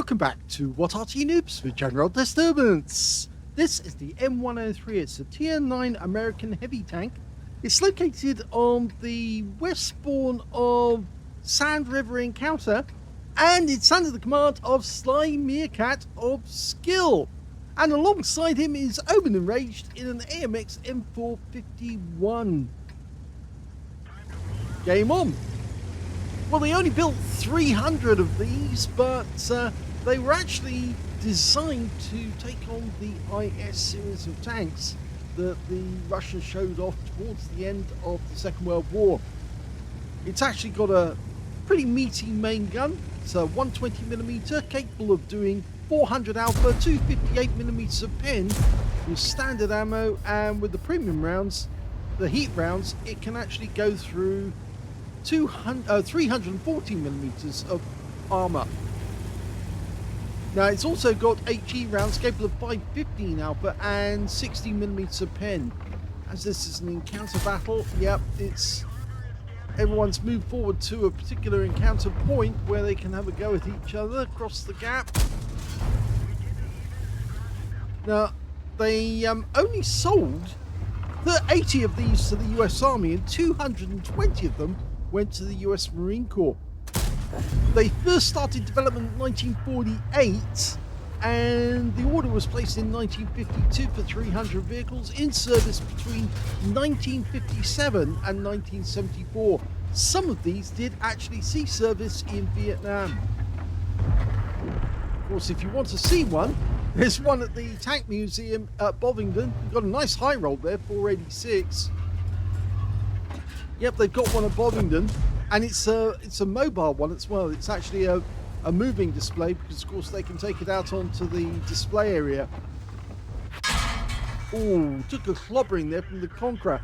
welcome back to What Arty Noobs for General Disturbance. This is the M103. It's a Tier 9 American heavy tank. It's located on the west spawn of Sand River Encounter, and it's under the command of SlyMeerkat of SKIL. And alongside him is Omen Enraged in an AMX M451. Game on. Well, they only built 300 of these, but they were actually designed to take on the IS series of tanks that the Russians showed off towards the end of the Second World War. It's actually got a pretty meaty main gun. It's a 120mm, capable of doing 400 alpha, 258mm of pen with standard ammo, and with the premium rounds, the heat rounds, it can actually go through 340mm of armor. Now it's also got HE rounds capable of 515 alpha and 60mm of pen. As this is an encounter battle, yep, everyone's moved forward to a particular encounter point where they can have a go at each other across the gap. Now they only sold 80 of these to the US Army, and 220 of them went to the US Marine Corps. They first started development in 1948, and the order was placed in 1952 for 300 vehicles in service between 1957 and 1974. Some of these did actually see service in Vietnam. Of course, if you want to see one, there's one at the Tank Museum at Bovingdon. You've got a nice high roll there, 486. Yep, they've got one at Bovingdon, and it's a mobile one as well. It's actually a moving display, because of course they can take it out onto the display area. Oh, took a clobbering there from the Conqueror.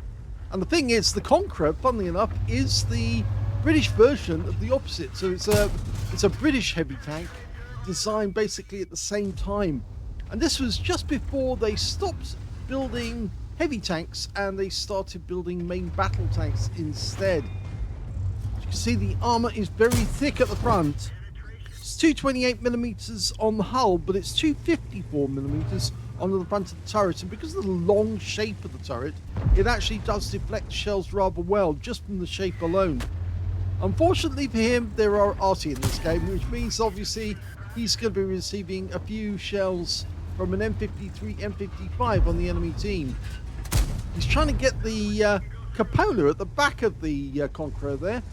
And the thing is, the Conqueror, funnily enough, is the British version of the opposite. So it's a British heavy tank designed basically at the same time. And this was just before they stopped building heavy tanks and they started building main battle tanks instead. As you can see, the armor is very thick at the front. It's 228mm on the hull, but it's 254mm on the front of the turret, and because of the long shape of the turret, it actually does deflect shells rather well just from the shape alone. Unfortunately for him, there are Arty in this game, which means obviously he's going to be receiving a few shells from an M53, M55 on the enemy team. He's trying to get the cupola at the back of the Conqueror there.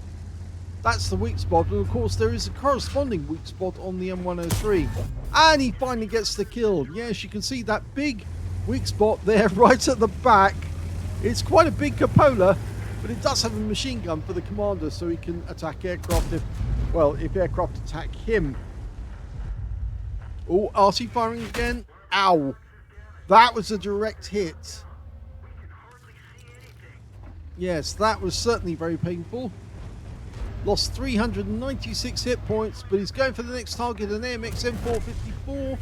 That's the weak spot, and of course there is a corresponding weak spot on the M103. And he finally gets the kill. Yes, you can see that big weak spot there right at the back. It's quite a big cupola, but it does have a machine gun for the commander, so he can attack aircraft if aircraft attack him. Oh, Arty firing again. Ow. That was a direct hit. Yes, that was certainly very painful. Lost 396 hit points, but he's going for the next target, an AMX M454.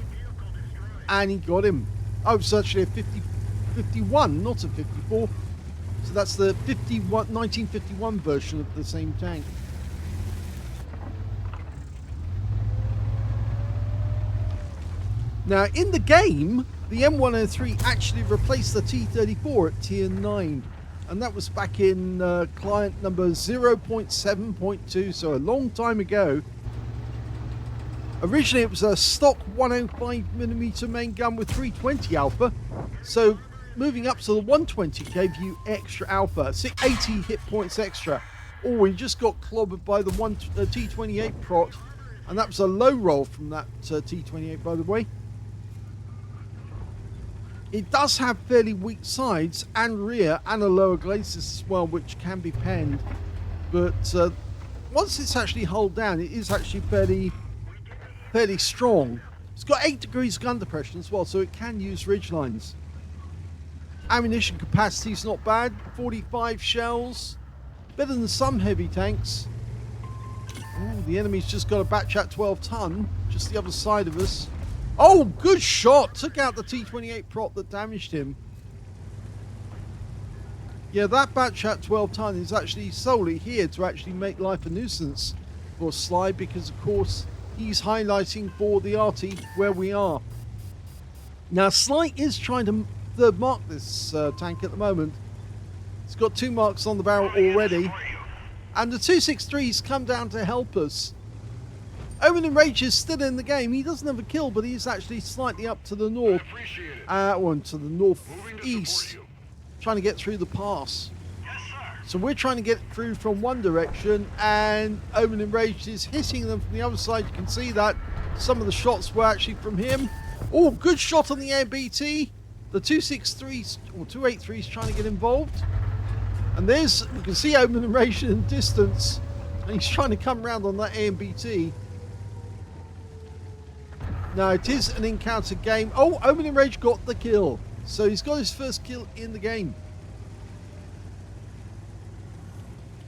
And he got him. Oh, it's actually a 51, not a 54. So that's the 1951 version of the same tank. Now, in the game, the M103 actually replaced the T-34 at Tier 9. And that was back in client number 0.7.2, so a long time ago. Originally, it was a stock 105mm main gun with 320 alpha. So moving up to the 120 gave you extra alpha, 80 hit points extra. Oh, we just got clobbered by the T28 prot, and that was a low roll from that T28, by the way. It does have fairly weak sides and rear, and a lower glacis as well, which can be penned. But once it's actually hulled down, it is actually fairly strong. It's got 8 degrees gun depression as well, so it can use ridge lines. Ammunition capacity is not bad. 45 shells, better than some heavy tanks. Ooh, the enemy's just got a batch at 12 ton, just the other side of us. Oh, good shot! Took out the T28 prop that damaged him. Yeah, that batch at 12 ton is actually solely here to actually make life a nuisance for Sly, because of course he's highlighting for the Arty where we are. Now, Sly is trying to third mark this tank at the moment. It's got 2 marks on the barrel already. And the 263's come down to help us. Omen and Rage is still in the game. He doesn't have a kill, but he's actually slightly up to the north. Or to the northeast. Trying to get through the pass. So we're trying to get through from one direction, and Omen and Rage is hitting them from the other side. You can see that some of the shots were actually from him. Oh, good shot on the air BT. The 263's or 283's trying to get involved. And there's, you can see Omen and Rage in distance, and he's trying to come round on that AMBT. Now, it is an encounter game. Oh, Omen and Rage got the kill. So he's got his first kill in the game.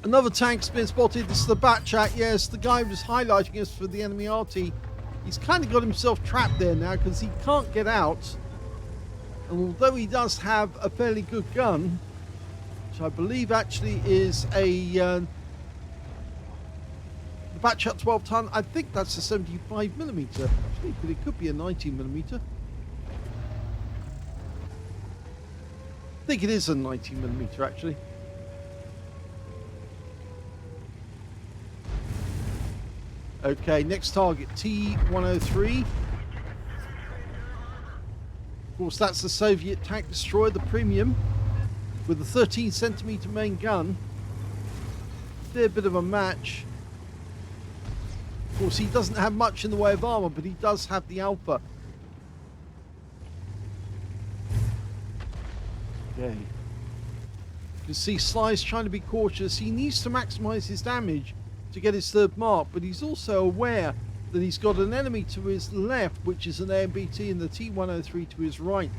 Another tank's been spotted. This is the Bat Chat. Yes, the guy was highlighting us for the enemy Arty. He's kind of got himself trapped there now because he can't get out. And although he does have a fairly good gun, which I believe actually is a the Bat Chat 12 ton, I think that's a 75mm actually, but it could be a 90mm. I think it is a 90mm actually. Okay, next target, T-103. Of course, that's the Soviet tank destroyer, the premium, with a 13cm main gun. Fair bit of a match. Of course, he doesn't have much in the way of armor, but he does have the Alpha. Okay. You can see Sly's trying to be cautious. He needs to maximize his damage to get his third mark, but he's also aware that he's got an enemy to his left, which is an AMBT, and the T-103 to his right.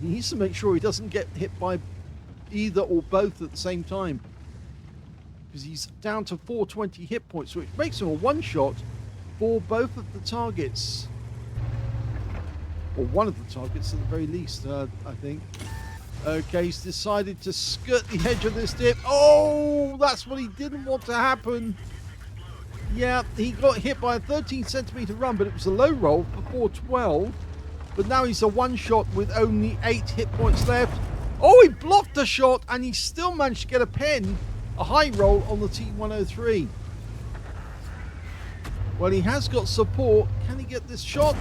He needs to make sure he doesn't get hit by either or both at the same time, because he's down to 420 hit points, which makes him a one-shot for both of the targets, or one of the targets at the very least, I think. Okay, he's decided to skirt the edge of this dip. Oh, that's what he didn't want to happen. Yeah, he got hit by a 13cm run, but it was a low roll for 412. But now he's a one-shot with only 8 hit points left. Oh, he blocked the shot, and he still managed to get a high roll on the T-103. Well, he has got support. Can he get this shot?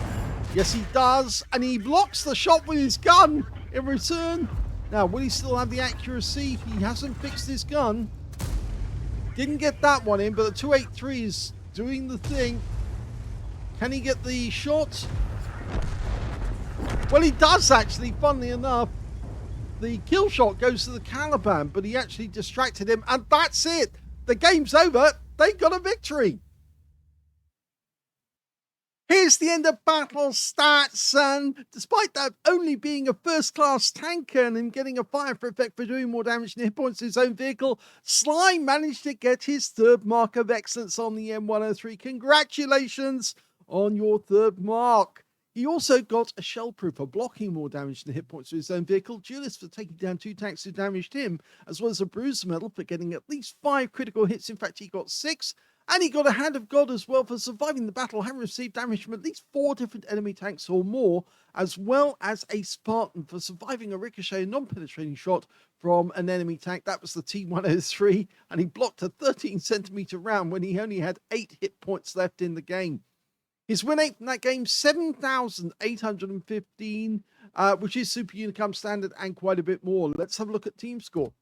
Yes, he does. And he blocks the shot with his gun in return. Now, will he still have the accuracy? He hasn't fixed his gun. Didn't get that one in, but the 283 is doing the thing. Can he get the shot? Well, he does actually, funnily enough. The kill shot goes to the Caliban, but he actually distracted him, and that's it. The game's over. They got a victory. Here's the end of battle stats, and despite that only being a first-class tanker and him getting a fire for effect for doing more damage than hit points to his own vehicle, Sly managed to get his third mark of excellence on the M103. Congratulations on your third mark. He also got a shell-proof for blocking more damage than hit points to his own vehicle, duelist for taking down 2 tanks who damaged him, as well as a bruiser medal for getting at least 5 critical hits. In fact, he got 6. And he got a Hand of God as well for surviving the battle, having received damage from at least 4 different enemy tanks or more, as well as a Spartan for surviving a ricochet non-penetrating shot from an enemy tank. That was the T-103, and he blocked a 13cm round when he only had 8 hit points left in the game. His win rate from that game, 7,815, which is Super Unicum standard and quite a bit more. Let's have a look at team score.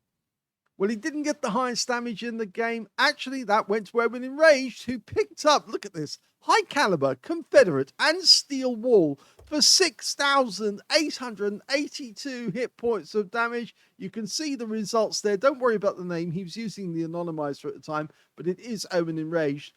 Well, he didn't get the highest damage in the game. Actually, that went to Omen Enraged, who picked up, look at this, high caliber, Confederate, and steel wall for 6,882 hit points of damage. You can see the results there. Don't worry about the name. He was using the anonymizer at the time, but it is Omen Enraged.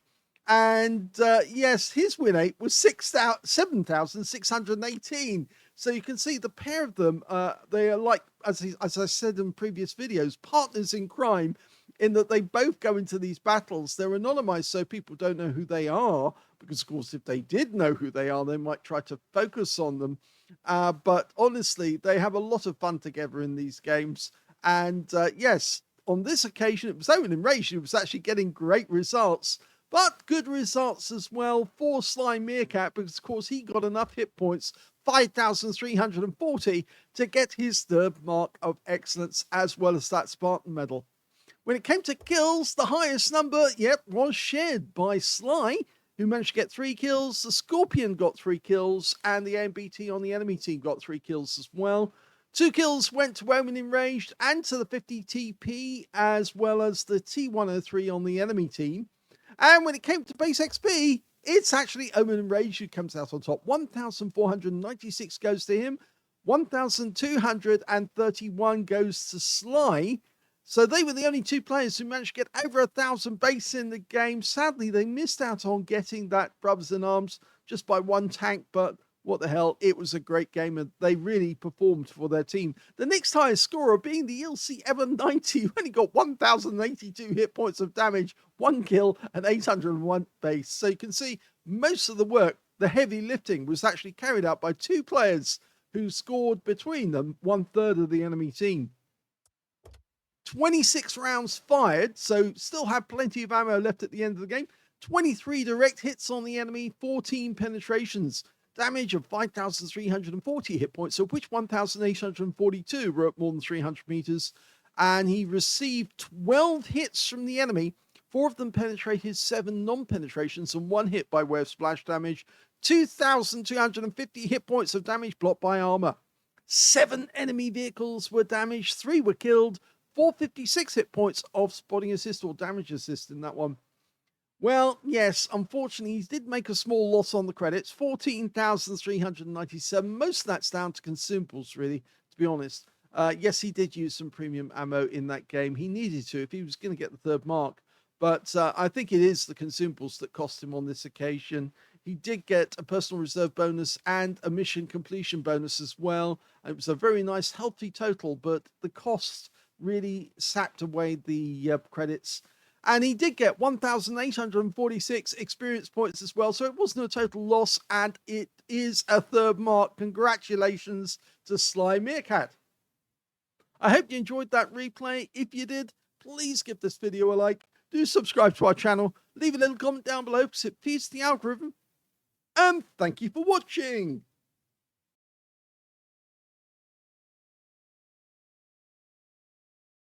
And yes, his win rate was 7,618. So you can see the pair of them, they are like, as I said in previous videos, partners in crime, in that they both go into these battles. They're anonymized so people don't know who they are, because of course if they did know who they are, they might try to focus on them. But honestly, they have a lot of fun together in these games. And yes, on this occasion, it was Omen Enraged who was actually getting great results But good results as well for SlyMeerkat, because of course he got enough hit points, 5,340, to get his third mark of excellence, as well as that Spartan medal. When it came to kills, the highest number, was shared by Sly, who managed to get 3 kills. The Scorpion got 3 kills, and the AMBT on the enemy team got 3 kills as well. 2 kills went to Omen Enraged and to the 50 TP, as well as the T103 on the enemy team. And when it came to base XP, it's actually Omen Enraged who comes out on top. 1,496 goes to him. 1,231 goes to Sly. So they were the only 2 players who managed to get over 1,000 base in the game. Sadly, they missed out on getting that Brothers in Arms just by 1 tank, but what the hell, it was a great game and they really performed for their team. The next highest scorer being the ELC M103, who only got 1,082 hit points of damage, 1 kill and 801 base. So you can see most of the work, the heavy lifting, was actually carried out by 2 players who scored between them 1/3 of the enemy team. 26 rounds fired, so still have plenty of ammo left at the end of the game. 23 direct hits on the enemy, 14 penetrations. Damage of 5,340 hit points, of which 1,842 were at more than 300 meters. And he received 12 hits from the enemy. 4 of them penetrated, 7 non-penetrations, and 1 hit by way of splash damage. 2,250 hit points of damage blocked by armor. 7 enemy vehicles were damaged, 3 were killed. 456 hit points of spotting assist or damage assist in that one. Well, yes, unfortunately, he did make a small loss on the credits, 14,397. Most of that's down to consumables, really, to be honest. Yes, he did use some premium ammo in that game. He needed to if he was going to get the 3rd mark. But I think it is the consumables that cost him on this occasion. He did get a personal reserve bonus and a mission completion bonus as well. It was a very nice, healthy total, but the cost really sapped away the credits. And he did get 1,846 experience points as well. So it wasn't a total loss. And it is a 3rd mark. Congratulations to SlyMeerkat. I hope you enjoyed that replay. If you did, please give this video a like. Do subscribe to our channel. Leave a little comment down below because it feeds the algorithm. And thank you for watching.